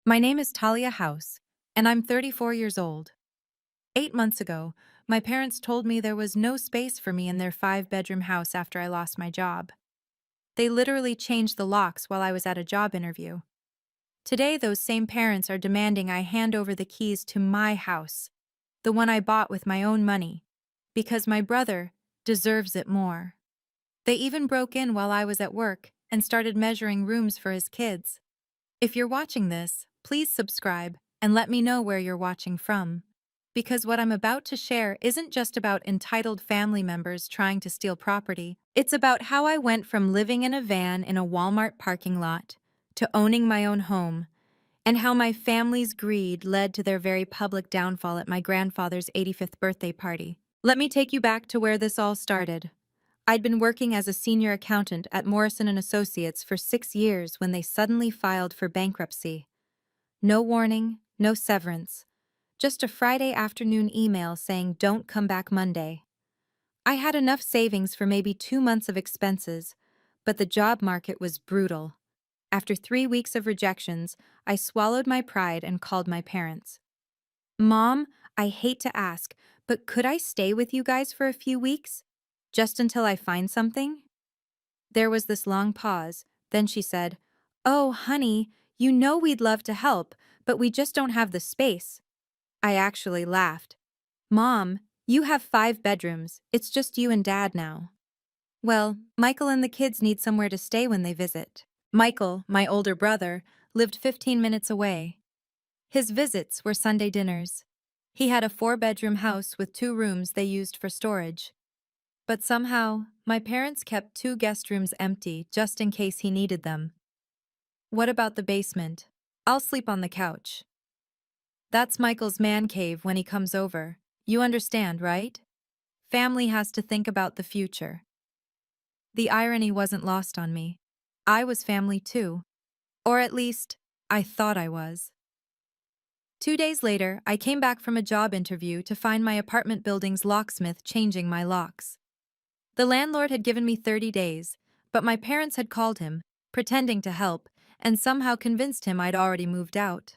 My name is Talia House, and I'm 34 years old. 8 months ago, my parents told me there was no space for me in their five-bedroom house after I lost my job. They literally changed the locks while I was at a job interview. Today, those same parents are demanding I hand over the keys to my house, the one I bought with my own money, because my brother deserves it more. They even broke in while I was at work and started measuring rooms for his kids. If you're watching this, please subscribe and let me know where you're watching from. Because what I'm about to share isn't just about entitled family members trying to steal property. It's about how I went from living in a van in a Walmart parking lot to owning my own home, and how my family's greed led to their very public downfall at my grandfather's 85th birthday party. Let me take you back to where this all started. I'd been working as a senior accountant at Morrison & Associates for 6 years when they suddenly filed for bankruptcy. No warning, no severance. Just a Friday afternoon email saying don't come back Monday. I had enough savings for maybe 2 months of expenses, but the job market was brutal. After 3 weeks of rejections, I swallowed my pride and called my parents. Mom, I hate to ask, but could I stay with you guys for a few weeks? Just until I find something? There was this long pause, then she said, "Oh, honey, you know we'd love to help, but we just don't have the space." I actually laughed. "Mom, you have 5 bedrooms, it's just you and Dad now." Well, Michael and the kids need somewhere to stay when they visit. Michael, my older brother, lived 15 minutes away. His visits were Sunday dinners. He had a 4-bedroom house with 2 rooms they used for storage. But somehow, my parents kept 2 guest rooms empty just in case he needed them. What about the basement? I'll sleep on the couch. That's Michael's man cave when he comes over. You understand, right? Family has to think about the future. The irony wasn't lost on me. I was family too. Or at least, I thought I was. 2 days later, I came back from a job interview to find my apartment building's locksmith changing my locks. The landlord had given me 30 days, but my parents had called him, pretending to help, and somehow convinced him I'd already moved out.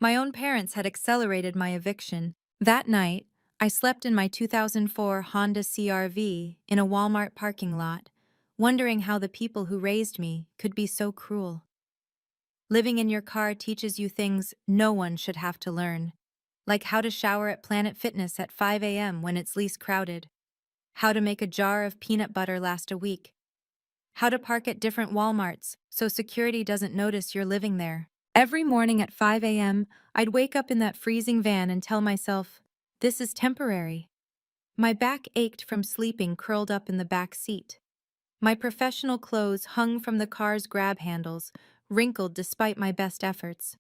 My own parents had accelerated my eviction. That night, I slept in my 2004 Honda CR-V in a Walmart parking lot, wondering how the people who raised me could be so cruel. Living in your car teaches you things no one should have to learn, like how to shower at Planet Fitness at 5 a.m. when it's least crowded, how to make a jar of peanut butter last a week, how to park at different Walmarts so security doesn't notice you're living there. Every morning at 5 a.m., I'd wake up in that freezing van and tell myself, this is temporary. My back ached from sleeping curled up in the back seat. My professional clothes hung from the car's grab handles, wrinkled despite my best efforts.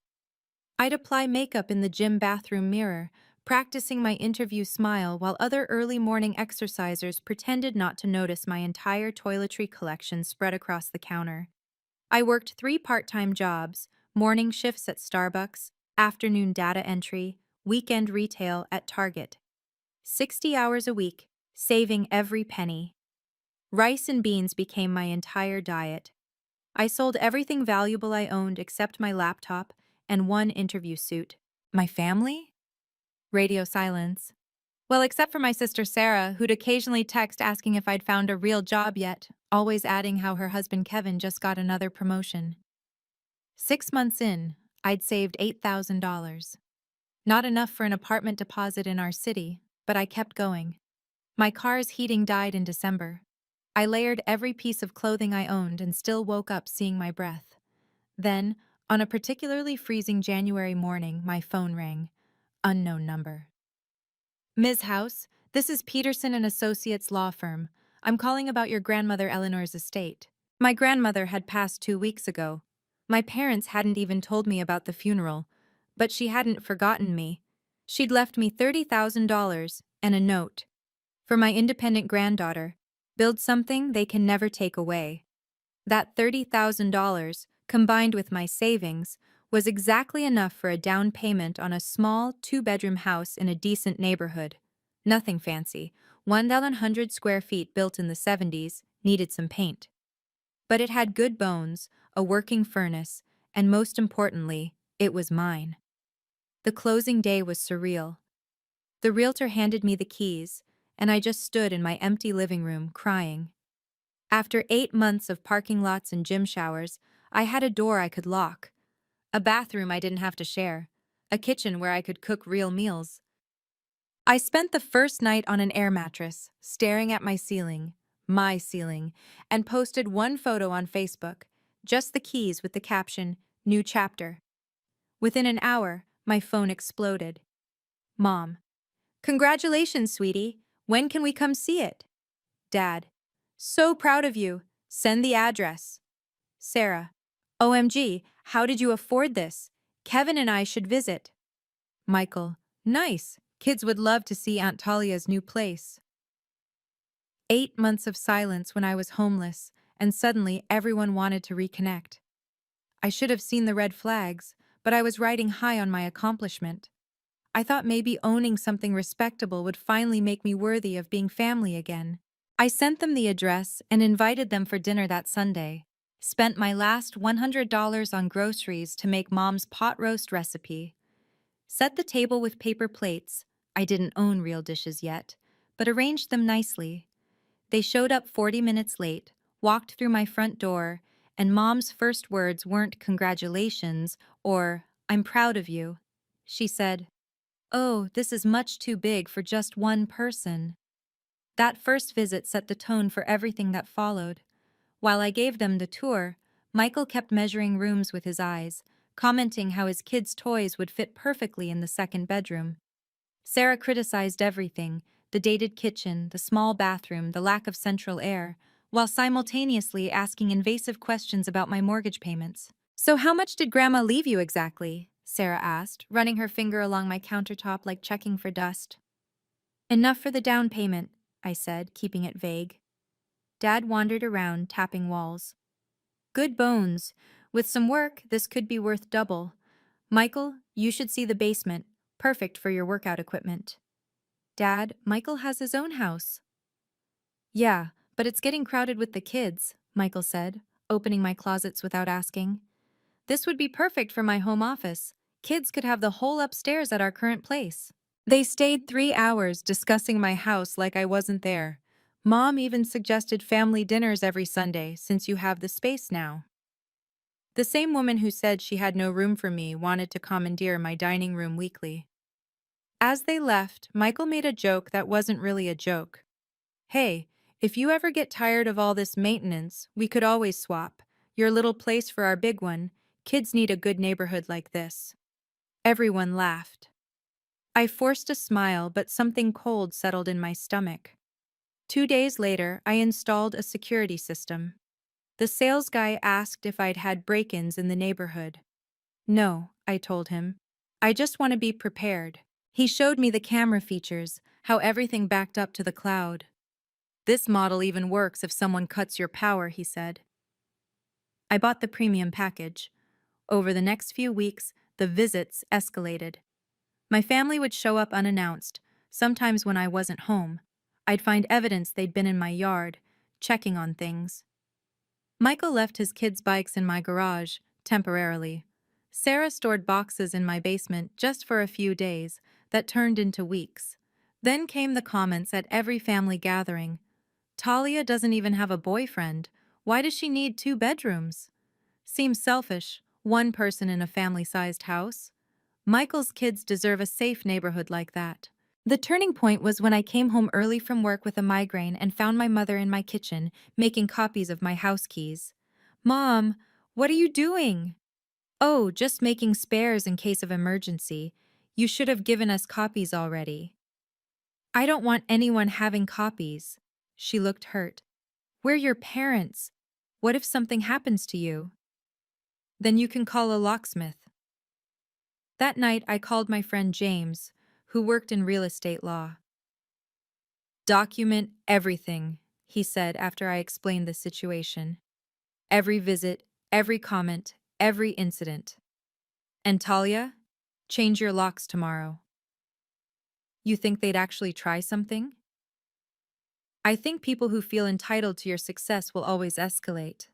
I'd apply makeup in the gym bathroom mirror, practicing my interview smile while other early morning exercisers pretended not to notice my entire toiletry collection spread across the counter. I worked 3 part-time jobs, morning shifts at Starbucks, afternoon data entry, weekend retail at Target. 60 hours a week, saving every penny. Rice and beans became my entire diet. I sold everything valuable I owned except my laptop and one interview suit. My family? Radio silence. Well, except for my sister Sarah, who'd occasionally text asking if I'd found a real job yet, always adding how her husband Kevin just got another promotion. 6 months in, I'd saved $8,000. Not enough for an apartment deposit in our city, but I kept going. My car's heating died in December. I layered every piece of clothing I owned and still woke up seeing my breath. Then, on a particularly freezing January morning, my phone rang. Unknown number. Ms. House, this is Peterson and Associates law firm. I'm calling about your grandmother Eleanor's estate. My grandmother had passed 2 weeks ago. My parents hadn't even told me about the funeral, but she hadn't forgotten me. She'd left me $30,000 and a note. For my independent granddaughter, build something they can never take away. That $30,000, combined with my savings, was exactly enough for a down payment on a small 2-bedroom house in a decent neighborhood. Nothing fancy. 1,100 square feet built in the 70s, needed some paint. But it had good bones, a working furnace, and most importantly, It was mine. The closing day was surreal. The realtor handed me the keys, and I just stood in my empty living room, crying. After 8 months of parking lots and gym showers, I had a door I could lock, a bathroom I didn't have to share, a kitchen where I could cook real meals. I spent the first night on an air mattress, staring at my ceiling, and posted one photo on Facebook, just the keys with the caption, "New chapter." Within an hour, my phone exploded. Mom: "Congratulations, sweetie. When can we come see it?" Dad: "So proud of you. Send the address." Sarah: "OMG, how did you afford this? Kevin and I should visit." Michael: "Nice. Kids would love to see Aunt Talia's new place." 8 months of silence when I was homeless, and suddenly everyone wanted to reconnect. I should have seen the red flags, but I was riding high on my accomplishment. I thought maybe owning something respectable would finally make me worthy of being family again. I sent them the address and invited them for dinner that Sunday. Spent my last $100 on groceries to make Mom's pot roast recipe. Set the table with paper plates. I didn't own real dishes yet, but arranged them nicely. They showed up 40 minutes late, walked through my front door, and Mom's first words weren't "congratulations" or "I'm proud of you." She said, "Oh, this is much too big for just one person." That first visit set the tone for everything that followed. While I gave them the tour, Michael kept measuring rooms with his eyes, commenting how his kids' toys would fit perfectly in the second bedroom. Sarah criticized everything: the dated kitchen, the small bathroom, the lack of central air, while simultaneously asking invasive questions about my mortgage payments. "So how much did Grandma leave you exactly?" Sarah asked, running her finger along my countertop like checking for dust. "Enough for the down payment," I said, keeping it vague. Dad wandered around, tapping walls. "Good bones. With some work, this could be worth double. Michael, you should see the basement. Perfect for your workout equipment." "Dad, Michael has his own house." "Yeah, but it's getting crowded with the kids," Michael said, opening my closets without asking. "This would be perfect for my home office. Kids could have the whole upstairs at our current place." They stayed 3 hours discussing my house like I wasn't there. "Mom even suggested family dinners every Sunday since you have the space now." The same woman who said she had no room for me wanted to commandeer my dining room weekly. As they left, Michael made a joke that wasn't really a joke. "Hey, if you ever get tired of all this maintenance, we could always swap. Your little place for our big one. Kids need a good neighborhood like this." Everyone laughed. I forced a smile, but something cold settled in my stomach. 2 days later, I installed a security system. The sales guy asked if I'd had break-ins in the neighborhood. "No," I told him. "I just want to be prepared." He showed me the camera features, how everything backed up to the cloud. "This model even works if someone cuts your power," he said. I bought the premium package. Over the next few weeks, the visits escalated. My family would show up unannounced, sometimes when I wasn't home. I'd find evidence they'd been in my yard, checking on things. Michael left his kids' bikes in my garage, temporarily. Sarah stored boxes in my basement just for a few days, that turned into weeks. Then came the comments at every family gathering. "Talia doesn't even have a boyfriend. Why does she need 2 bedrooms? Seems selfish, one person in a family-sized house. Michael's kids deserve a safe neighborhood like that." The turning point was when I came home early from work with a migraine and found my mother in my kitchen, making copies of my house keys. "Mom, what are you doing?" "Oh, just making spares in case of emergency. You should have given us copies already." "I don't want anyone having copies." She looked hurt. "We're your parents. What if something happens to you?" "Then you can call a locksmith." That night, I called my friend James, who worked in real estate law. "Document everything," he said after I explained the situation. "Every visit, every comment, every incident. And Talia, change your locks tomorrow." You think they'd actually try something? I think people who feel entitled to your success will always escalate.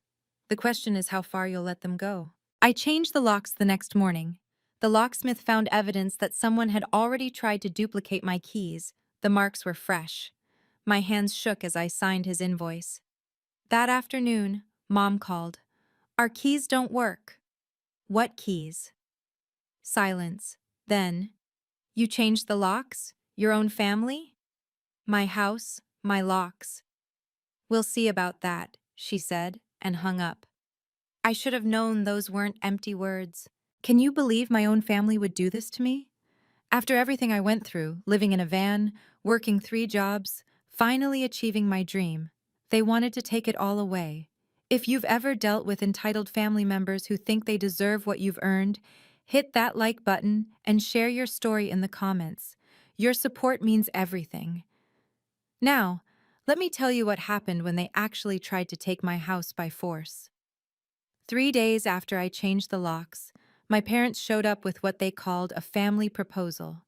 The question is how far you'll let them go. I changed the locks the next morning. The locksmith found evidence that someone had already tried to duplicate my keys. The marks were fresh. My hands shook as I signed his invoice. That afternoon, Mom called. Our keys don't work. What keys? Silence. Then, you changed the locks? Your own family? My house, my locks. We'll see about that, she said, and hung up. I should have known those weren't empty words. Can you believe my own family would do this to me? After everything I went through, living in a van, working 3 jobs, finally achieving my dream, they wanted to take it all away. If you've ever dealt with entitled family members who think they deserve what you've earned, hit that like button and share your story in the comments. Your support means everything. Now, let me tell you what happened when they actually tried to take my house by force. 3 days after I changed the locks, my parents showed up with what they called a family proposal.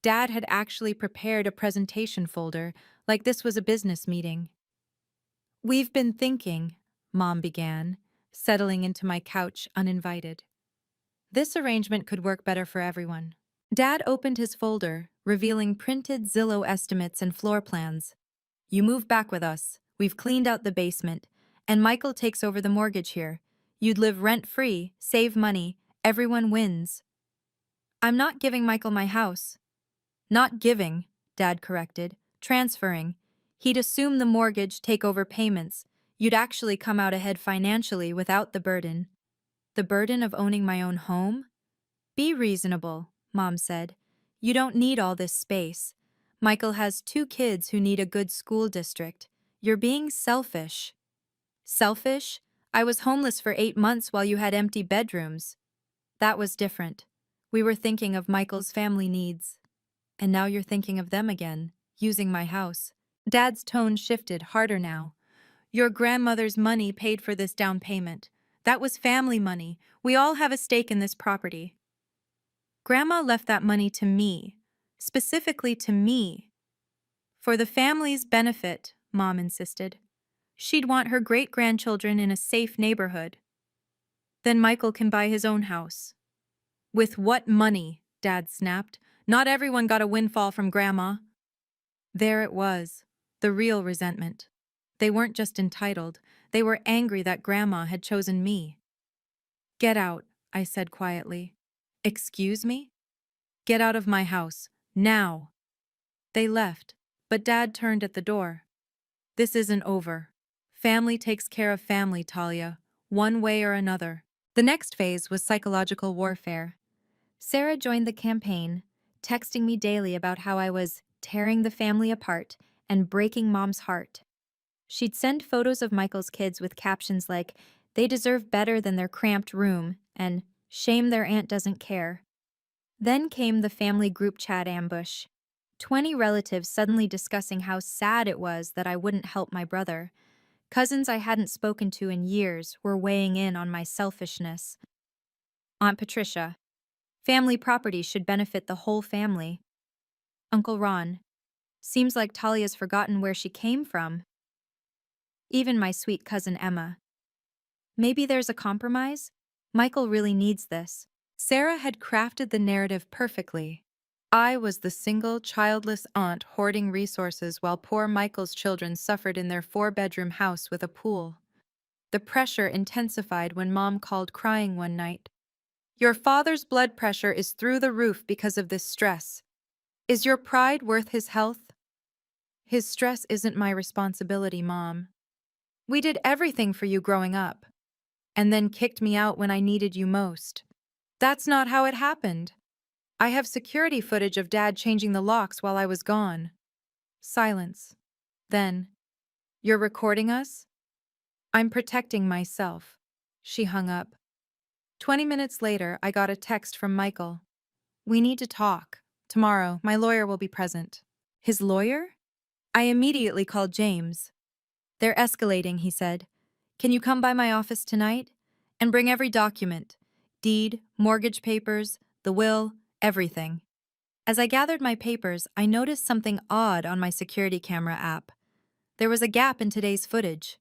Dad had actually prepared a presentation folder, like this was a business meeting. We've been thinking, Mom began, settling into my couch uninvited. This arrangement could work better for everyone. Dad opened his folder, revealing printed Zillow estimates and floor plans. You move back with us. We've cleaned out the basement, and Michael takes over the mortgage here. You'd live rent-free, save money, everyone wins. I'm not giving Michael my house. Not giving, Dad corrected, transferring. He'd assume the mortgage, take over payments. You'd actually come out ahead financially without the burden. The burden of owning my own home? Be reasonable, Mom said. You don't need all this space. Michael has 2 kids who need a good school district. You're being selfish. Selfish? I was homeless for 8 months while you had empty bedrooms. That was different. We were thinking of Michael's family needs. And now you're thinking of them again, using my house. Dad's tone shifted, harder now. Your grandmother's money paid for this down payment. That was family money. We all have a stake in this property. Grandma left that money to me, specifically to me. For the family's benefit, Mom insisted. She'd want her great-grandchildren in a safe neighborhood. Then Michael can buy his own house. With what money? Dad snapped. Not everyone got a windfall from Grandma. There it was, the real resentment. They weren't just entitled, they were angry that Grandma had chosen me. Get out, I said quietly. Excuse me? Get out of my house, now. They left, but Dad turned at the door. This isn't over. Family takes care of family, Talia, one way or another. The next phase was psychological warfare. Sarah joined the campaign, texting me daily about how I was tearing the family apart and breaking Mom's heart. She'd send photos of Michael's kids with captions like, "They deserve better than their cramped room," and "Shame their aunt doesn't care." Then came the family group chat ambush. 20 relatives suddenly discussing how sad it was that I wouldn't help my brother. Cousins I hadn't spoken to in years were weighing in on my selfishness. Aunt Patricia. Family property should benefit the whole family. Uncle Ron. Seems like Talia's forgotten where she came from. Even my sweet cousin Emma. Maybe there's a compromise? Michael really needs this. Sarah had crafted the narrative perfectly. I was the single, childless aunt hoarding resources while poor Michael's children suffered in their 4-bedroom house with a pool. The pressure intensified when Mom called crying one night. Your father's blood pressure is through the roof because of this stress. Is your pride worth his health? His stress isn't my responsibility, Mom. We did everything for you growing up, and then kicked me out when I needed you most. That's not how it happened. I have security footage of Dad changing the locks while I was gone. Silence. Then, you're recording us? I'm protecting myself. She hung up. 20 minutes later, I got a text from Michael. We need to talk. Tomorrow, my lawyer will be present. His lawyer? I immediately called James. They're escalating, he said. Can you come by my office tonight? And bring every document. Deed, mortgage papers, the will, everything. As I gathered my papers, I noticed something odd on my security camera app. There was a gap in today's footage.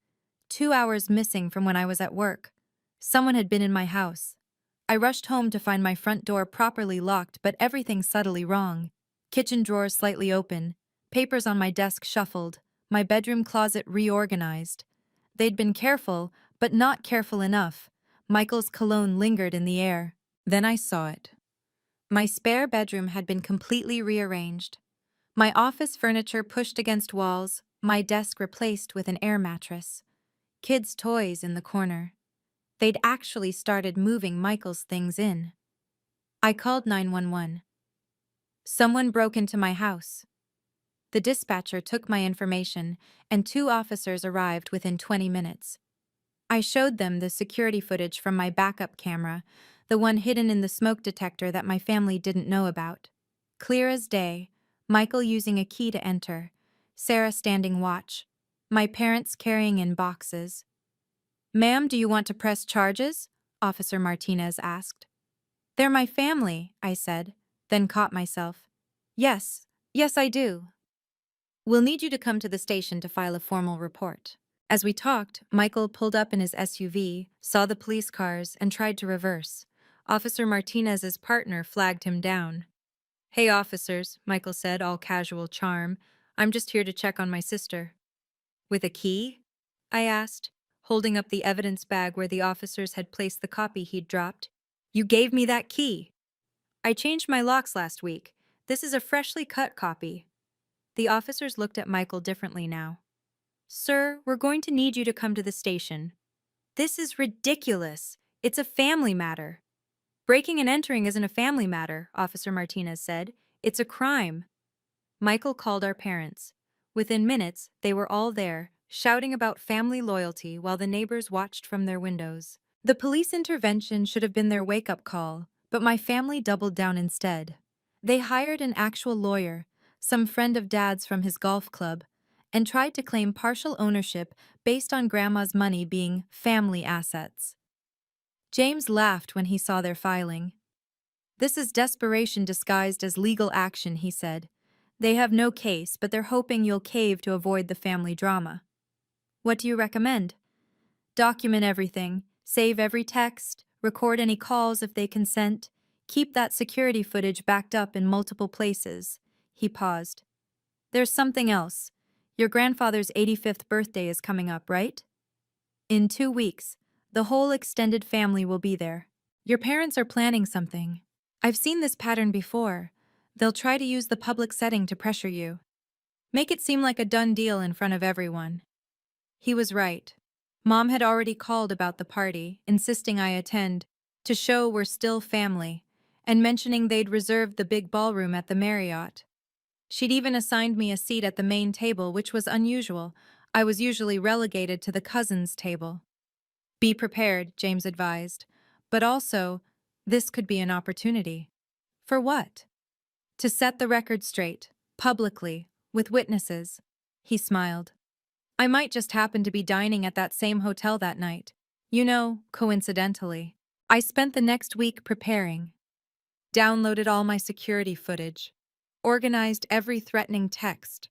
2 hours missing from when I was at work. Someone had been in my house. I rushed home to find my front door properly locked but everything subtly wrong. Kitchen drawers slightly open, papers on my desk shuffled, my bedroom closet reorganized. They'd been careful, but not careful enough. Michael's cologne lingered in the air. Then I saw it. My spare bedroom had been completely rearranged. My office furniture pushed against walls, my desk replaced with an air mattress. Kids' toys in the corner. They'd actually started moving Michael's things in. I called 911. Someone broke into my house. The dispatcher took my information, and 2 officers arrived within 20 minutes. I showed them the security footage from my backup camera, the one hidden in the smoke detector that my family didn't know about. Clear as day, Michael using a key to enter, Sarah standing watch, my parents carrying in boxes. "Ma'am, do you want to press charges?" Officer Martinez asked. "They're my family," I said, then caught myself. Yes, I do. "We'll need you to come to the station to file a formal report." As we talked, Michael pulled up in his SUV, saw the police cars, and tried to reverse. Officer Martinez's partner flagged him down. "Hey, officers," Michael said, all casual charm. "I'm just here to check on my sister." "With a key?" I asked, holding up the evidence bag where the officers had placed the copy he'd dropped. "You gave me that key." "I changed my locks last week. This is a freshly cut copy." The officers looked at Michael differently now. "Sir, we're going to need you to come to the station." "This is ridiculous. It's a family matter." "Breaking and entering isn't a family matter," Officer Martinez said. "It's a crime." Michael called our parents. Within minutes, they were all there, shouting about family loyalty while the neighbors watched from their windows. The police intervention should have been their wake-up call, but my family doubled down instead. They hired an actual lawyer, some friend of Dad's from his golf club, and tried to claim partial ownership based on Grandma's money being family assets. James laughed when he saw their filing. "This is desperation disguised as legal action," he said. "They have no case, but they're hoping you'll cave to avoid the family drama." "What do you recommend?" "Document everything, save every text, record any calls if they consent, keep that security footage backed up in multiple places." He paused. "There's something else. Your grandfather's 85th birthday is coming up, right? In 2 weeks, the whole extended family will be there. Your parents are planning something. I've seen this pattern before. They'll try to use the public setting to pressure you. Make it seem like a done deal in front of everyone." He was right. Mom had already called about the party, insisting I attend, to show we're still family, and mentioning they'd reserved the big ballroom at the Marriott. She'd even assigned me a seat at the main table, which was unusual. I was usually relegated to the cousins' table. "Be prepared," James advised. "But also, this could be an opportunity." "For what?" "To set the record straight, publicly, with witnesses." He smiled. "I might just happen to be dining at that same hotel that night. You know, coincidentally." I spent the next week preparing. Downloaded all my security footage. Organized every threatening text.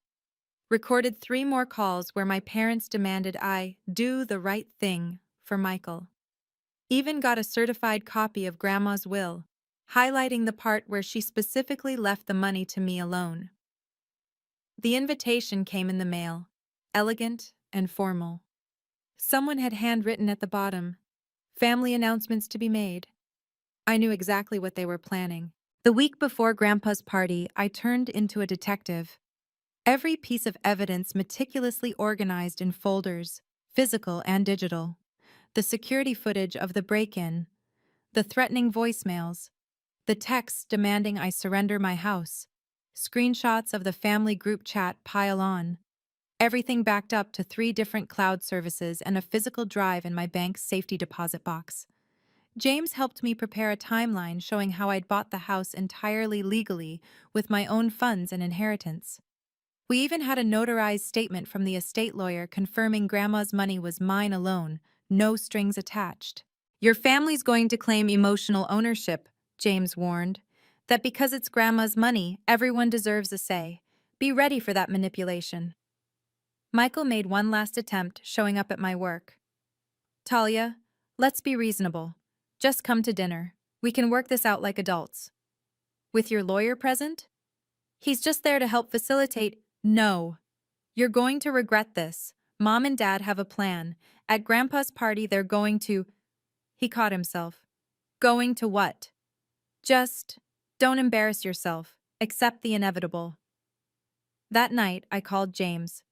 Recorded 3 more calls where my parents demanded I do the right thing for Michael. Even got a certified copy of Grandma's will, highlighting the part where she specifically left the money to me alone. The invitation came in the mail, elegant and formal. Someone had handwritten at the bottom, "Family announcements to be made." I knew exactly what they were planning. The week before Grandpa's party, I turned into a detective. Every piece of evidence meticulously organized in folders, physical and digital. The security footage of the break-in, the threatening voicemails, the texts demanding I surrender my house, screenshots of the family group chat pile on. Everything backed up to 3 different cloud services and a physical drive in my bank's safety deposit box. James helped me prepare a timeline showing how I'd bought the house entirely legally with my own funds and inheritance. We even had a notarized statement from the estate lawyer confirming Grandma's money was mine alone, no strings attached. "Your family's going to claim emotional ownership," James warned. "That because it's Grandma's money, everyone deserves a say. Be ready for that manipulation." Michael made one last attempt, showing up at my work. "Talia, let's be reasonable. Just come to dinner. We can work this out like adults. With your lawyer present? He's just there to help facilitate. No. You're going to regret this. Mom and Dad have a plan. At Grandpa's party, they're going to. He caught himself. Going to what? Just don't embarrass yourself. Accept the inevitable. That night, I called James.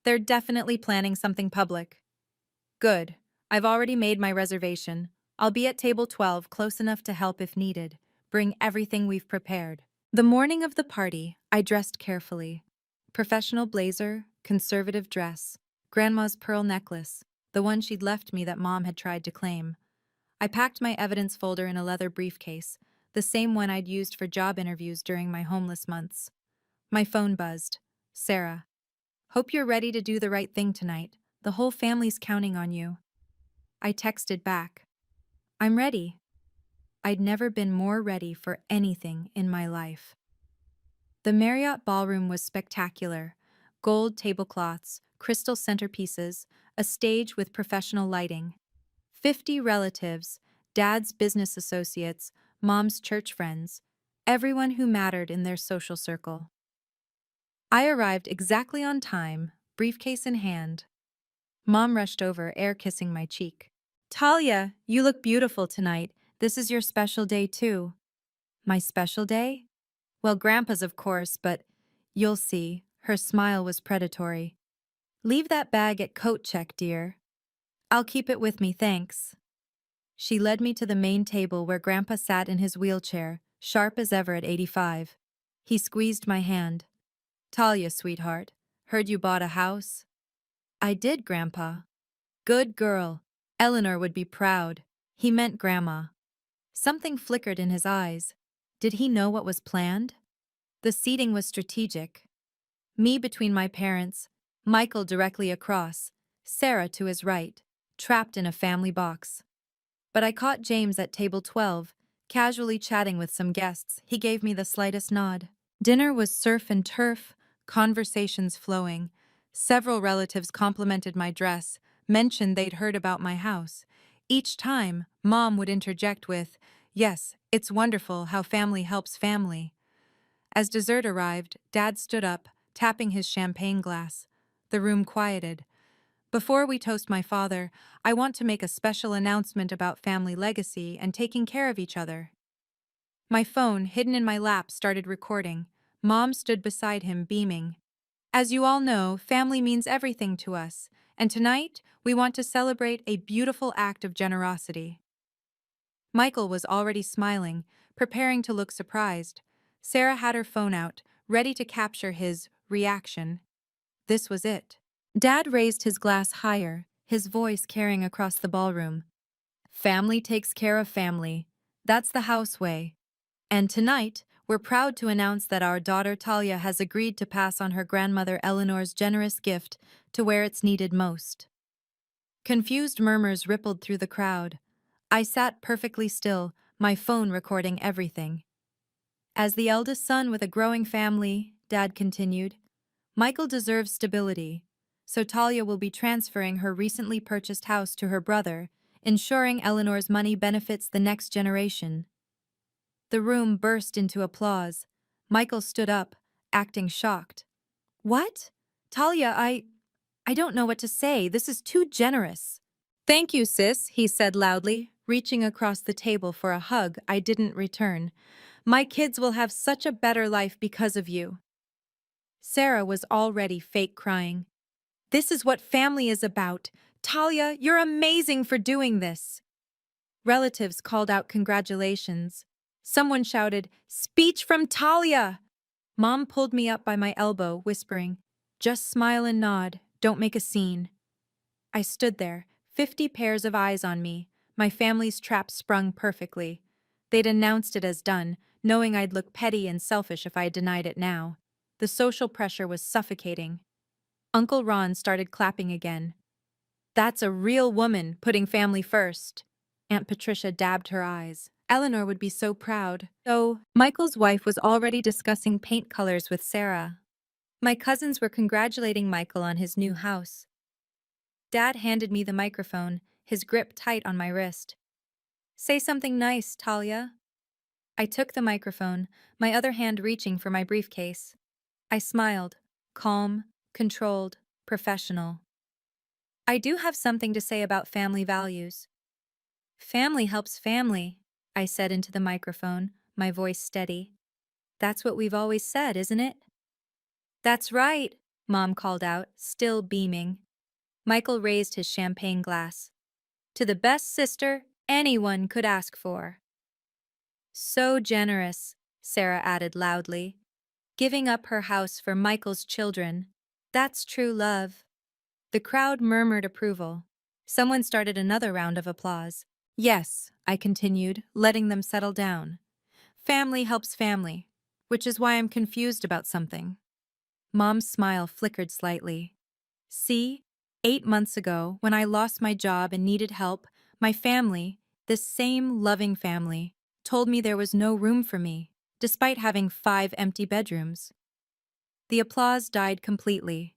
They're definitely planning something public. Good. I've already made my reservation. I'll be at table 12, close enough to help if needed. Bring everything we've prepared. The morning of the party, I dressed carefully. Professional blazer, conservative dress, Grandma's pearl necklace, the one she'd left me that Mom had tried to claim. I packed my evidence folder in a leather briefcase, the same one I'd used for job interviews during my homeless months. My phone buzzed. Sarah. Hope you're ready to do the right thing tonight. The whole family's counting on you. I texted back. I'm ready. I'd never been more ready for anything in my life. The Marriott ballroom was spectacular. Gold tablecloths, crystal centerpieces, a stage with professional lighting. 50 relatives, Dad's business associates, Mom's church friends, everyone who mattered in their social circle. I arrived exactly on time, briefcase in hand. Mom rushed over, air kissing my cheek. Talia, you look beautiful tonight. This is your special day too. My special day? Well, Grandpa's of course, but you'll see. Her smile was predatory. Leave that bag at coat check, dear. I'll keep it with me, thanks. She led me to the main table where Grandpa sat in his wheelchair, sharp as ever at 85. He squeezed my hand. Talia, sweetheart, heard you bought a house? I did, Grandpa. Good girl. Eleanor would be proud. He meant Grandma. Something flickered in his eyes. Did he know what was planned? The seating was strategic. Me between my parents, Michael directly across, Sarah to his right, trapped in a family box. But I caught James at table 12, casually chatting with some guests. He gave me the slightest nod. Dinner was surf and turf, conversations flowing. Several relatives complimented my dress, mentioned they'd heard about my house. Each time, Mom would interject with, "Yes, it's wonderful how family helps family." As dessert arrived, Dad stood up, tapping his champagne glass. The room quieted. Before we toast my father, I want to make a special announcement about family legacy and taking care of each other. My phone, hidden in my lap, started recording. Mom stood beside him, beaming. As you all know, family means everything to us, and tonight we want to celebrate a beautiful act of generosity. Michael was already smiling, preparing to look surprised. Sarah had her phone out, ready to capture his reaction. This was it. Dad raised his glass higher, his voice carrying across the ballroom. Family takes care of family. That's the house way. And tonight, we're proud to announce that our daughter Talia has agreed to pass on her grandmother Eleanor's generous gift to where it's needed most. Confused murmurs rippled through the crowd. I sat perfectly still, my phone recording everything. As the eldest son with a growing family, Dad continued, Michael deserves stability, so Talia will be transferring her recently purchased house to her brother, ensuring Eleanor's money benefits the next generation. The room burst into applause. Michael stood up, acting shocked. What? Talia, I don't know what to say. This is too generous. Thank you, sis, he said loudly, reaching across the table for a hug I didn't return. My kids will have such a better life because of you. Sarah was already fake crying. This is what family is about. Talia, you're amazing for doing this. Relatives called out congratulations. Someone shouted, Speech from Talia! Mom pulled me up by my elbow, whispering, Just smile and nod, don't make a scene. I stood there, 50 pairs of eyes on me, my family's trap sprung perfectly. They'd announced it as done, knowing I'd look petty and selfish if I denied it now. The social pressure was suffocating. Uncle Ron started clapping again. That's a real woman, putting family first. Aunt Patricia dabbed her eyes. Eleanor would be so proud. So, Michael's wife was already discussing paint colors with Sarah. My cousins were congratulating Michael on his new house. Dad handed me the microphone, his grip tight on my wrist. Say something nice, Talia. I took the microphone, my other hand reaching for my briefcase. I smiled, calm, controlled, professional. I do have something to say about family values. Family helps family, I said into the microphone, my voice steady. That's what we've always said, isn't it? That's right, Mom called out, still beaming. Michael raised his champagne glass. To the best sister anyone could ask for. So generous, Sarah added loudly. Giving up her house for Michael's children. That's true love. The crowd murmured approval. Someone started another round of applause. Yes, I continued, letting them settle down. Family helps family, which is why I'm confused about something. Mom's smile flickered slightly. See, 8 months ago, when I lost my job and needed help, my family, this same loving family, told me there was no room for me, despite having 5 empty bedrooms. The applause died completely.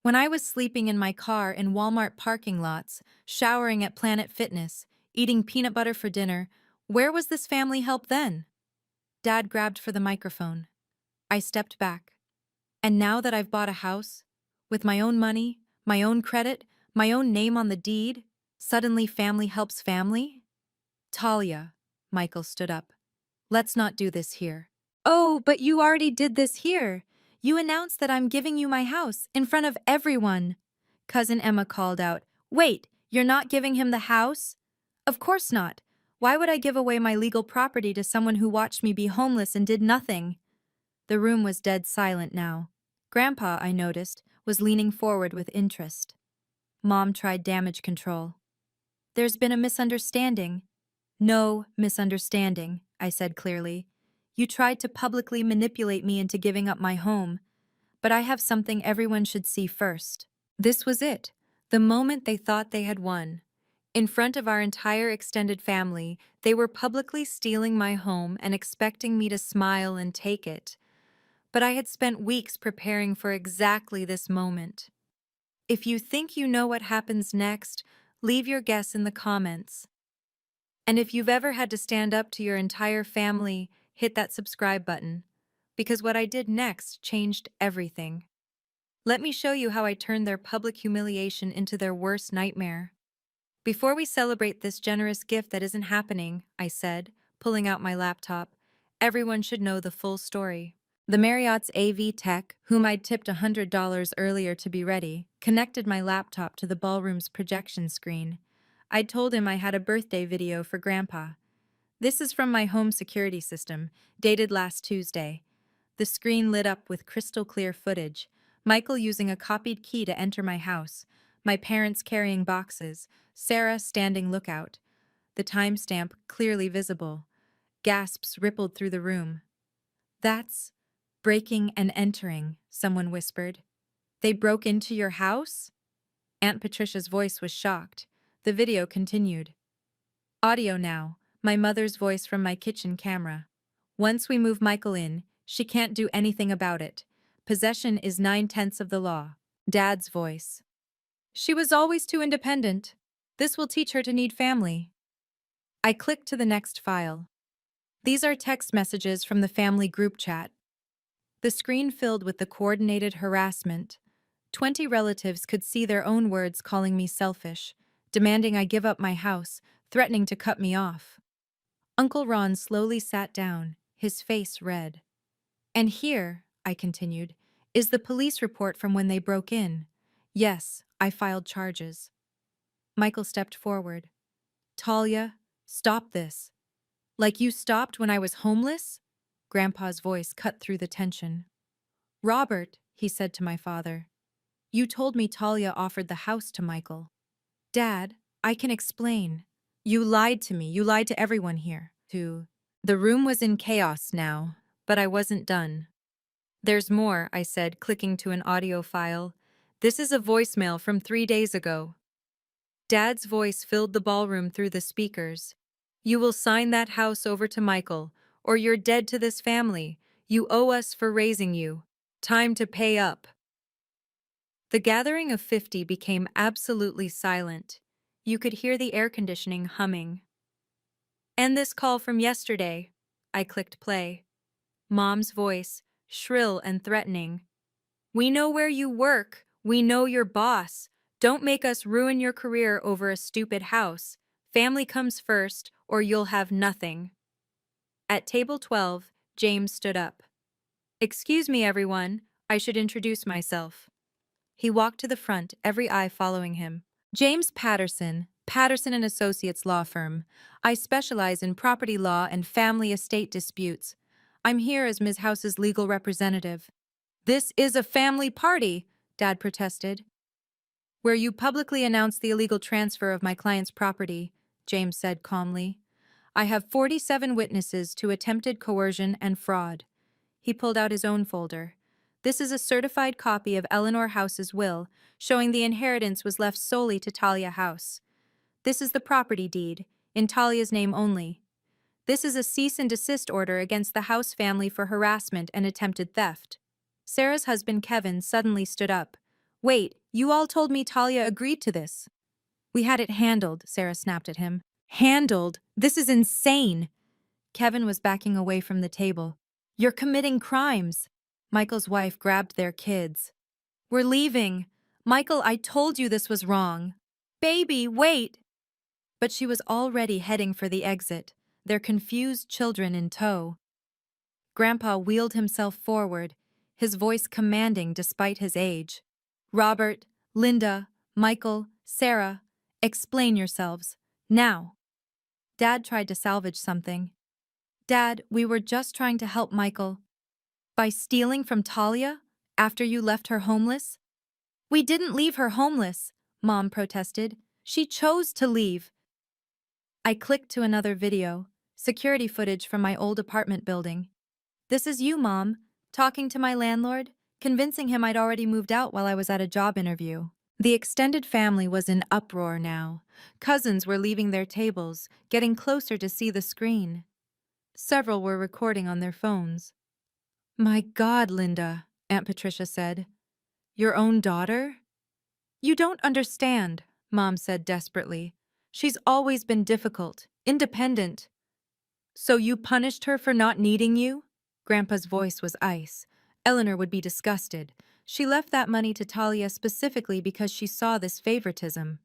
When I was sleeping in my car in Walmart parking lots, showering at Planet Fitness, eating peanut butter for dinner, where was this family help then? Dad grabbed for the microphone. I stepped back. And now that I've bought a house, with my own money, my own credit, my own name on the deed, suddenly family helps family? Talia, Michael stood up. Let's not do this here. Oh, but you already did this here. You announced that I'm giving you my house in front of everyone. Cousin Emma called out. Wait, you're not giving him the house? Of course not. Why would I give away my legal property to someone who watched me be homeless and did nothing? The room was dead silent now. Grandpa, I noticed, was leaning forward with interest. Mom tried damage control. There's been a misunderstanding. No misunderstanding, I said clearly. You tried to publicly manipulate me into giving up my home, but I have something everyone should see first. This was it, the moment they thought they had won. In front of our entire extended family, they were publicly stealing my home and expecting me to smile and take it. But I had spent weeks preparing for exactly this moment. If you think you know what happens next, leave your guess in the comments. And if you've ever had to stand up to your entire family, hit that subscribe button, because what I did next changed everything. Let me show you how I turned their public humiliation into their worst nightmare. Before we celebrate this generous gift that isn't happening, I said, pulling out my laptop, everyone should know the full story. The Marriott's AV tech, whom I'd tipped $100 earlier to be ready, connected my laptop to the ballroom's projection screen. I'd told him I had a birthday video for Grandpa. This is from my home security system, dated last Tuesday. The screen lit up with crystal clear footage. Michael using a copied key to enter my house. My parents carrying boxes. Sarah standing lookout. The timestamp clearly visible. Gasps rippled through the room. That's breaking and entering, someone whispered. They broke into your house? Aunt Patricia's voice was shocked. The video continued. Audio now, my mother's voice from my kitchen camera. Once we move Michael in, she can't do anything about it. Possession is 9/10 of the law. Dad's voice. She was always too independent. This will teach her to need family. I clicked to the next file. These are text messages from the family group chat. The screen filled with the coordinated harassment. 20 relatives could see their own words calling me selfish, demanding I give up my house, threatening to cut me off. Uncle Ron slowly sat down, his face red. And here, I continued, is the police report from when they broke in. Yes, I filed charges. Michael stepped forward. Talia, stop this. Like you stopped when I was homeless? Grandpa's voice cut through the tension. Robert, he said to my father, you told me Talia offered the house to Michael. Dad, I can explain. You lied to me. You lied to everyone here. The room was in chaos now, but I wasn't done. There's more, I said, clicking to an audio file. This is a voicemail from 3 days ago. Dad's voice filled the ballroom through the speakers. You will sign that house over to Michael, or you're dead to this family. You owe us for raising you. Time to pay up. The gathering of 50 became absolutely silent. You could hear the air conditioning humming. End this call from yesterday. I clicked play. Mom's voice, shrill and threatening. We know where you work. We know your boss. Don't make us ruin your career over a stupid house. Family comes first, or you'll have nothing. At table 12, James stood up. Excuse me, everyone. I should introduce myself. He walked to the front, every eye following him. James Patterson, Patterson and Associates law firm. I specialize in property law and family estate disputes. I'm here as Ms. House's legal representative. This is a family party, Dad protested. Where you publicly announce the illegal transfer of my client's property, James said calmly. I have 47 witnesses to attempted coercion and fraud. He pulled out his own folder. This is a certified copy of Eleanor House's will, showing the inheritance was left solely to Talia House. This is the property deed, in Talia's name only. This is a cease and desist order against the House family for harassment and attempted theft. Sarah's husband Kevin suddenly stood up. Wait, you all told me Talia agreed to this. We had it handled, Sarah snapped at him. Handled? This is insane. Kevin was backing away from the table. You're committing crimes. Michael's wife grabbed their kids. We're leaving. Michael, I told you this was wrong. Baby, wait. But she was already heading for the exit, their confused children in tow. Grandpa wheeled himself forward, his voice commanding despite his age. Robert, Linda, Michael, Sarah, explain yourselves. Now. Dad tried to salvage something. Dad, we were just trying to help Michael. By stealing from Talia? After you left her homeless? We didn't leave her homeless, Mom protested. She chose to leave. I clicked to another video, security footage from my old apartment building. This is you, Mom, talking to my landlord, convincing him I'd already moved out while I was at a job interview. The extended family was in uproar now. Cousins were leaving their tables, getting closer to see the screen. Several were recording on their phones. My God, Linda, Aunt Patricia said. Your own daughter? You don't understand, Mom said desperately. She's always been difficult, independent. So you punished her for not needing you? Grandpa's voice was ice. Eleanor would be disgusted. She left that money to Talia specifically because she saw this favoritism.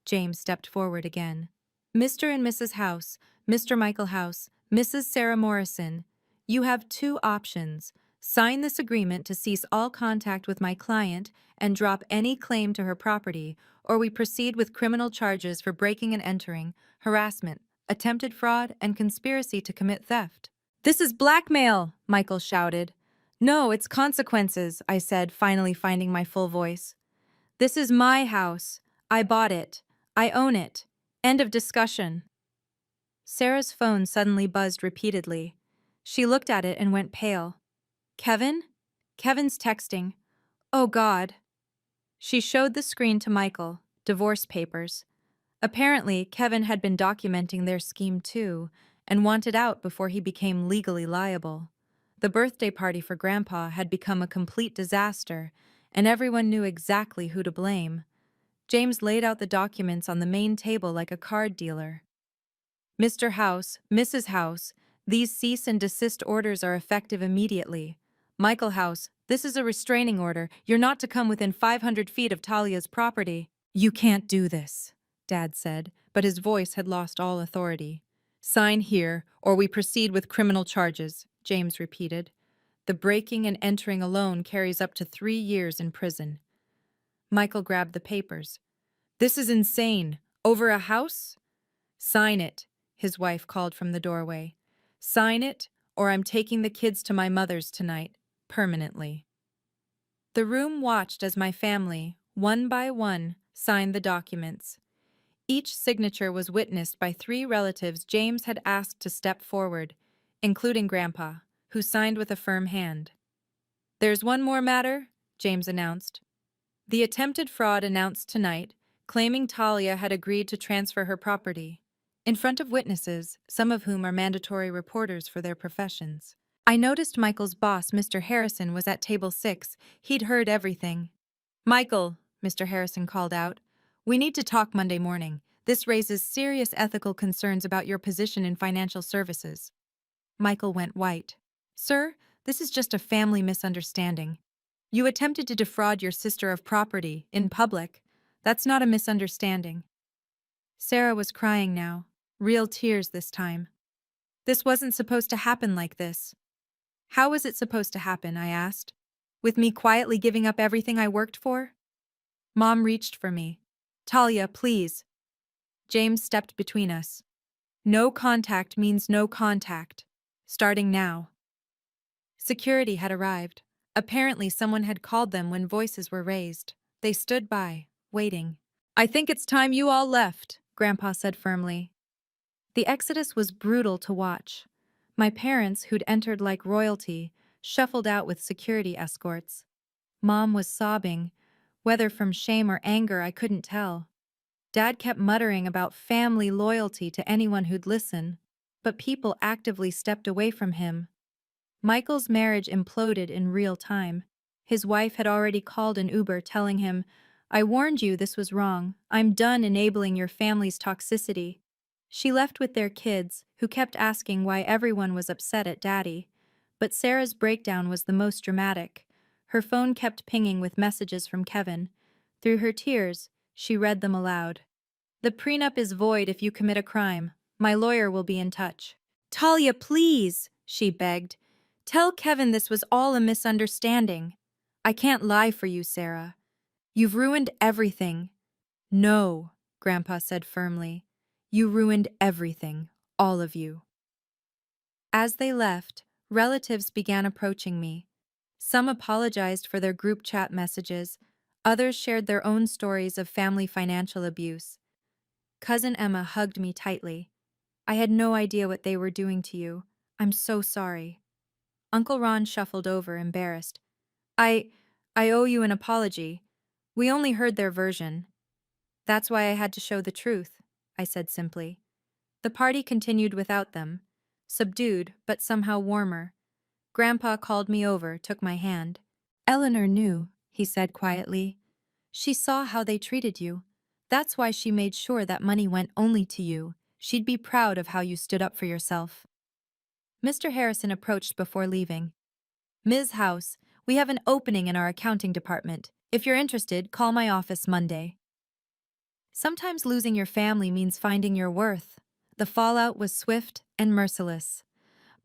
James stepped forward again. Mr. and Mrs. House, Mr. Michael House, Mrs. Sarah Morrison, you have two options. Sign this agreement to cease all contact with my client and drop any claim to her property, or we proceed with criminal charges for breaking and entering, harassment, attempted fraud, and conspiracy to commit theft. This is blackmail, Michael shouted. No, it's consequences, I said, finally finding my full voice. This is my house. I bought it. I own it. End of discussion. Sarah's phone suddenly buzzed repeatedly. She looked at it and went pale. Kevin? Kevin's texting. Oh, God. She showed the screen to Michael, divorce papers. Apparently, Kevin had been documenting their scheme too, and wanted out before he became legally liable. The birthday party for Grandpa had become a complete disaster, and everyone knew exactly who to blame. James laid out the documents on the main table like a card dealer. Mr. House, Mrs. House, these cease and desist orders are effective immediately. Michael House, this is a restraining order. You're not to come within 500 feet of Talia's property. You can't do this, Dad said, but his voice had lost all authority. Sign here, or we proceed with criminal charges, James repeated. The breaking and entering alone carries up to 3 years in prison. Michael grabbed the papers. This is insane. Over a house? Sign it, his wife called from the doorway. Sign it, or I'm taking the kids to my mother's tonight, permanently. The room watched as my family, one by one, signed the documents. Each signature was witnessed by 3 relatives James had asked to step forward, including Grandpa, who signed with a firm hand. There's one more matter, James announced. The attempted fraud announced tonight, claiming Talia had agreed to transfer her property, in front of witnesses, some of whom are mandatory reporters for their professions. I noticed Michael's boss, Mr. Harrison, was at table 6. He'd heard everything. Michael, Mr. Harrison called out, we need to talk Monday morning. This raises serious ethical concerns about your position in financial services. Michael went white. Sir, this is just a family misunderstanding. You attempted to defraud your sister of property in public. That's not a misunderstanding. Sarah was crying now, real tears this time. This wasn't supposed to happen like this. How was it supposed to happen, I asked. With me quietly giving up everything I worked for? Mom reached for me. Talia, please. James stepped between us. No contact means no contact. Starting now. Security had arrived. Apparently, someone had called them when voices were raised. They stood by, waiting. I think it's time you all left, Grandpa said firmly. The exodus was brutal to watch. My parents, who'd entered like royalty, shuffled out with security escorts. Mom was sobbing, whether from shame or anger I couldn't tell. Dad kept muttering about family loyalty to anyone who'd listen, but people actively stepped away from him. Michael's marriage imploded in real time. His wife had already called an Uber telling him, I warned you this was wrong. I'm done enabling your family's toxicity. She left with their kids, who kept asking why everyone was upset at Daddy. But Sarah's breakdown was the most dramatic. Her phone kept pinging with messages from Kevin. Through her tears, she read them aloud. The prenup is void if you commit a crime. My lawyer will be in touch. Talia, please, she begged. Tell Kevin this was all a misunderstanding. I can't lie for you, Sarah. You've ruined everything. No, Grandpa said firmly. You ruined everything, all of you. As they left, relatives began approaching me. Some apologized for their group chat messages. Others shared their own stories of family financial abuse. Cousin Emma hugged me tightly. I had no idea what they were doing to you. I'm so sorry. Uncle Ron shuffled over, embarrassed. I owe you an apology. We only heard their version. That's why I had to show the truth, I said simply. The party continued without them, subdued but somehow warmer. Grandpa called me over, took my hand. Eleanor knew, he said quietly. She saw how they treated you. That's why she made sure that money went only to you. She'd be proud of how you stood up for yourself. Mr. Harrison approached before leaving. Ms. House, we have an opening in our accounting department. If you're interested, call my office Monday. Sometimes losing your family means finding your worth. The fallout was swift and merciless.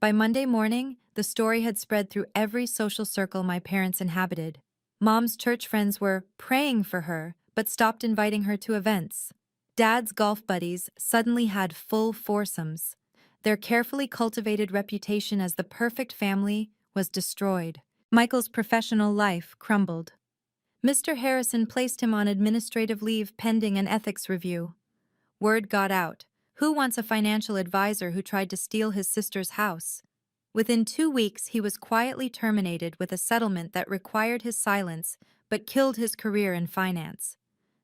By Monday morning, the story had spread through every social circle my parents inhabited. Mom's church friends were praying for her, but stopped inviting her to events. Dad's golf buddies suddenly had full foursomes. Their carefully cultivated reputation as the perfect family was destroyed. Michael's professional life crumbled. Mr. Harrison placed him on administrative leave pending an ethics review. Word got out. Who wants a financial advisor who tried to steal his sister's house? Within 2 weeks, he was quietly terminated with a settlement that required his silence but killed his career in finance.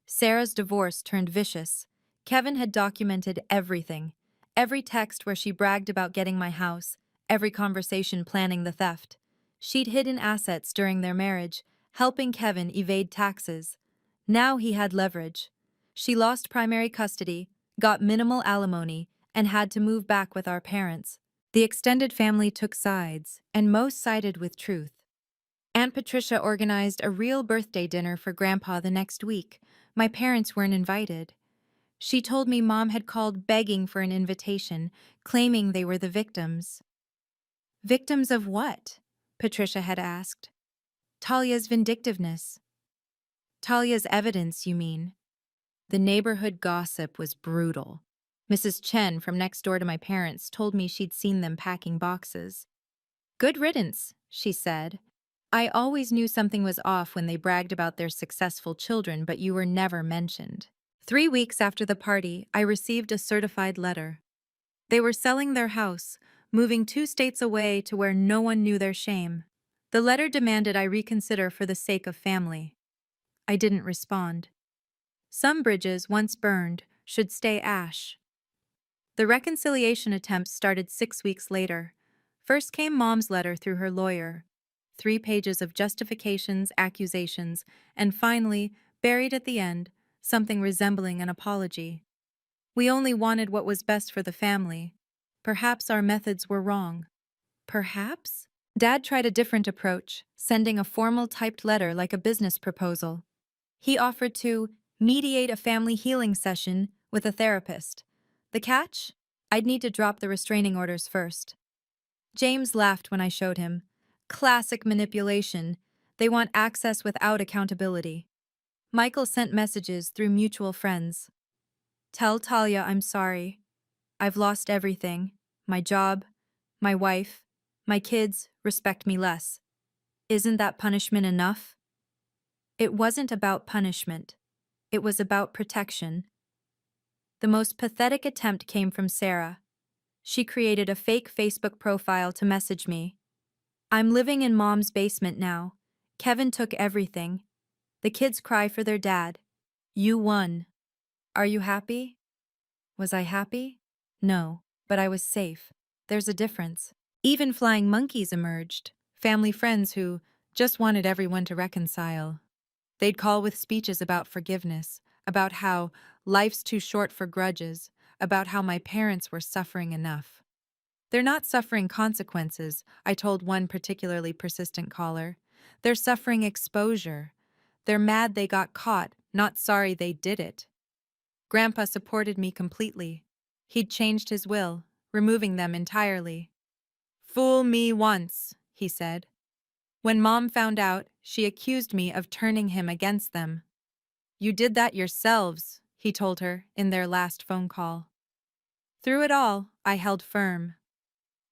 Sarah's divorce turned vicious. Kevin had documented everything. Every text where she bragged about getting my house, every conversation planning the theft. She'd hidden assets during their marriage, helping Kevin evade taxes. Now he had leverage. She lost primary custody, got minimal alimony, and had to move back with our parents. The extended family took sides, and most sided with truth. Aunt Patricia organized a real birthday dinner for Grandpa the next week. My parents weren't invited. She told me Mom had called begging for an invitation, claiming they were the victims. Victims of what? Patricia had asked. Talia's vindictiveness. Talia's evidence, you mean? The neighborhood gossip was brutal. Mrs. Chen from next door to my parents told me she'd seen them packing boxes. Good riddance, she said. I always knew something was off when they bragged about their successful children, but you were never mentioned. 3 weeks after the party, I received a certified letter. They were selling their house, moving 2 states away to where no one knew their shame. The letter demanded I reconsider for the sake of family. I didn't respond. Some bridges, once burned, should stay ash. The reconciliation attempts started 6 weeks later. First came Mom's letter through her lawyer. 3 pages of justifications, accusations, and finally, buried at the end, something resembling an apology. We only wanted what was best for the family. Perhaps our methods were wrong. Perhaps? Dad tried a different approach, sending a formal typed letter like a business proposal. He offered to mediate a family healing session with a therapist. The catch? I'd need to drop the restraining orders first. James laughed when I showed him. Classic manipulation. They want access without accountability. Michael sent messages through mutual friends. Tell Talia I'm sorry. I've lost everything. My job, my wife, my kids respect me less. Isn't that punishment enough? It wasn't about punishment. It was about protection. The most pathetic attempt came from Sarah. She created a fake Facebook profile to message me. I'm living in Mom's basement now. Kevin took everything. The kids cry for their dad. You won. Are you happy? Was I happy? No, but I was safe. There's a difference. Even flying monkeys emerged, family friends who just wanted everyone to reconcile. They'd call with speeches about forgiveness, about how life's too short for grudges, about how my parents were suffering enough. They're not suffering consequences, I told one particularly persistent caller. They're suffering exposure. They're mad they got caught, not sorry they did it. Grandpa supported me completely. He'd changed his will, removing them entirely. Fool me once, he said. When Mom found out, she accused me of turning him against them. You did that yourselves, he told her in their last phone call. Through it all, I held firm.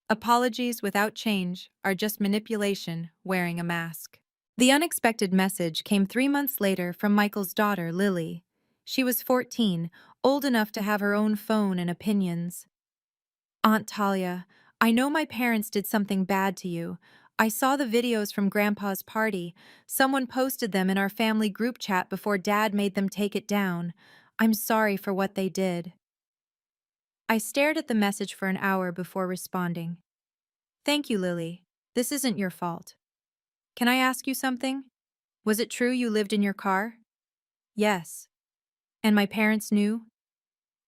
Apologies without change are just manipulation wearing a mask. The unexpected message came 3 months later from Michael's daughter, Lily. She was 14, old enough to have her own phone and opinions. Aunt Talia, I know my parents did something bad to you. I saw the videos from Grandpa's party. Someone posted them in our family group chat before Dad made them take it down. I'm sorry for what they did. I stared at the message for an hour before responding. Thank you, Lily. This isn't your fault. Can I ask you something? Was it true you lived in your car? Yes. And my parents knew?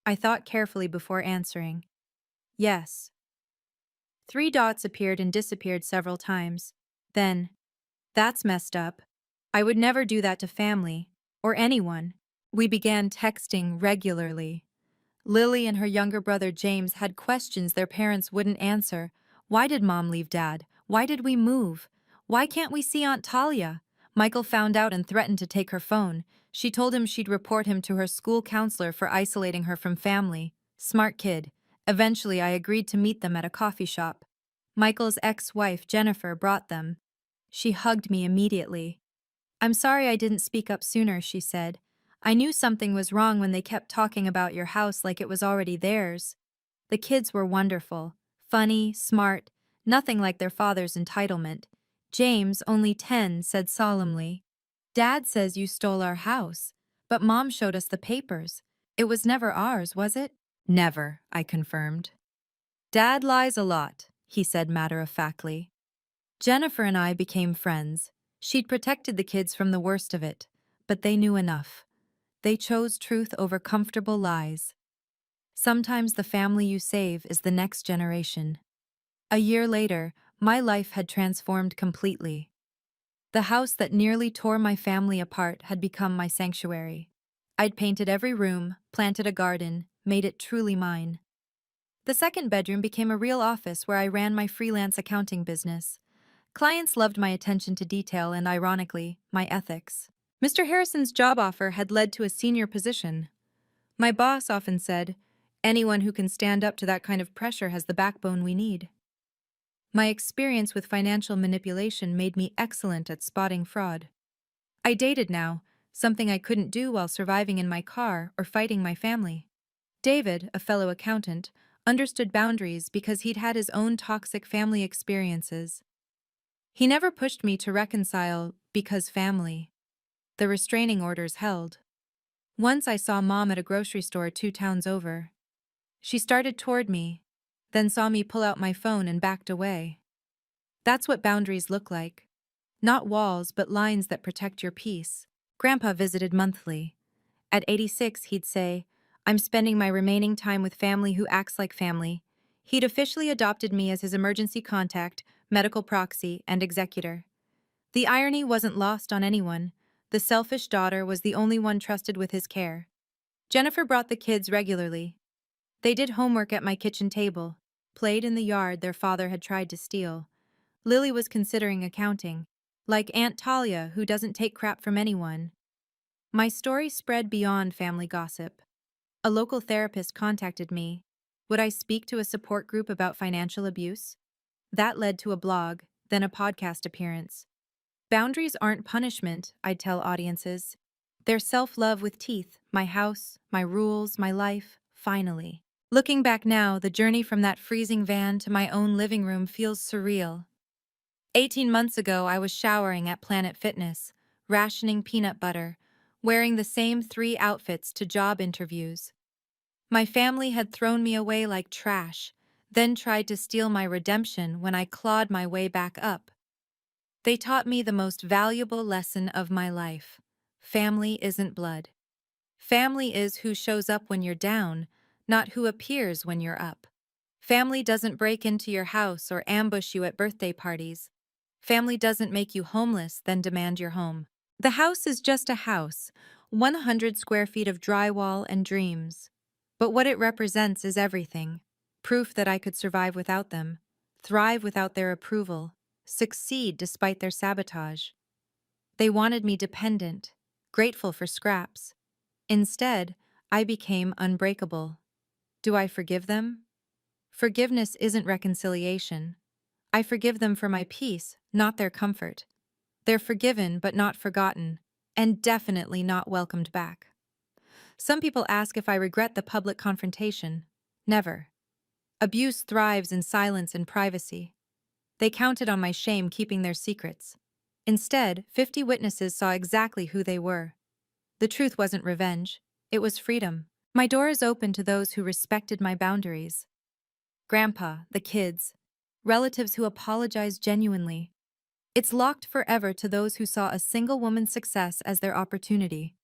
I thought carefully before answering. Yes. 3 dots appeared and disappeared several times. Then, that's messed up. I would never do that to family, or anyone. We began texting regularly. Lily and her younger brother James had questions their parents wouldn't answer. Why did Mom leave Dad? Why did we move? Why can't we see Aunt Talia? Michael found out and threatened to take her phone. She told him she'd report him to her school counselor for isolating her from family. Smart kid. Eventually, I agreed to meet them at a coffee shop. Michael's ex-wife, Jennifer, brought them. She hugged me immediately. I'm sorry I didn't speak up sooner, she said. I knew something was wrong when they kept talking about your house like it was already theirs. The kids were wonderful. Funny, smart, nothing like their father's entitlement. James, only 10, said solemnly, Dad says you stole our house, but Mom showed us the papers. It was never ours, was it? Never, I confirmed. Dad lies a lot, he said matter-of-factly. Jennifer and I became friends. She'd protected the kids from the worst of it, but they knew enough. They chose truth over comfortable lies. Sometimes the family you save is the next generation. A year later, my life had transformed completely. The house that nearly tore my family apart had become my sanctuary. I'd painted every room, planted a garden, made it truly mine. The second bedroom became a real office where I ran my freelance accounting business. Clients loved my attention to detail and, ironically, my ethics. Mr. Harrison's job offer had led to a senior position. My boss often said, anyone who can stand up to that kind of pressure has the backbone we need. My experience with financial manipulation made me excellent at spotting fraud. I dated now, something I couldn't do while surviving in my car or fighting my family. David, a fellow accountant, understood boundaries because he'd had his own toxic family experiences. He never pushed me to reconcile because family. The restraining orders held. Once I saw Mom at a grocery store 2 towns over. She started toward me, then saw me pull out my phone and backed away. That's what boundaries look like. Not walls, but lines that protect your peace. Grandpa visited monthly. At 86, he'd say, I'm spending my remaining time with family who acts like family. He'd officially adopted me as his emergency contact, medical proxy, and executor. The irony wasn't lost on anyone. The selfish daughter was the only one trusted with his care. Jennifer brought the kids regularly. They did homework at my kitchen table, played in the yard their father had tried to steal. Lily was considering accounting, like Aunt Talia, who doesn't take crap from anyone. My story spread beyond family gossip. A local therapist contacted me. Would I speak to a support group about financial abuse? That led to a blog, then a podcast appearance. Boundaries aren't punishment, I'd tell audiences. They're self-love with teeth, my house, my rules, my life, finally. Looking back now, the journey from that freezing van to my own living room feels surreal. 18 months ago, I was showering at Planet Fitness, rationing peanut butter, wearing the same 3 outfits to job interviews. My family had thrown me away like trash, then tried to steal my redemption when I clawed my way back up. They taught me the most valuable lesson of my life. Family isn't blood. Family is who shows up when you're down, not who appears when you're up. Family doesn't break into your house or ambush you at birthday parties. Family doesn't make you homeless, then demand your home. The house is just a house, 100 square feet of drywall and dreams. But what it represents is everything. Proof that I could survive without them, thrive without their approval, succeed despite their sabotage. They wanted me dependent, grateful for scraps. Instead, I became unbreakable. Do I forgive them? Forgiveness isn't reconciliation. I forgive them for my peace, not their comfort. They're forgiven but not forgotten, and definitely not welcomed back. Some people ask if I regret the public confrontation. Never. Abuse thrives in silence and privacy. They counted on my shame keeping their secrets. Instead, 50 witnesses saw exactly who they were. The truth wasn't revenge, it was freedom. My door is open to those who respected my boundaries. Grandpa, the kids, relatives who apologize genuinely. It's locked forever to those who saw a single woman's success as their opportunity.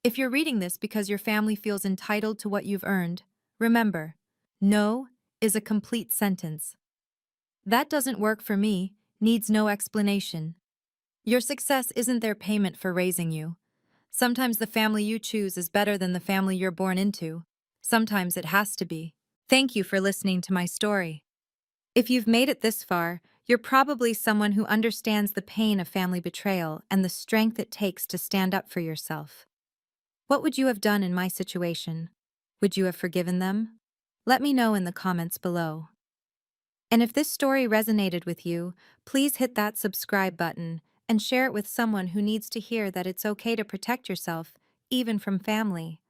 If you're reading this because your family feels entitled to what you've earned, remember, no is a complete sentence. That doesn't work for me, needs no explanation. Your success isn't their payment for raising you. Sometimes the family you choose is better than the family you're born into. Sometimes it has to be. Thank you for listening to my story. If you've made it this far, you're probably someone who understands the pain of family betrayal and the strength it takes to stand up for yourself. What would you have done in my situation? Would you have forgiven them? Let me know in the comments below. And if this story resonated with you, please hit that subscribe button and share it with someone who needs to hear that it's okay to protect yourself, even from family.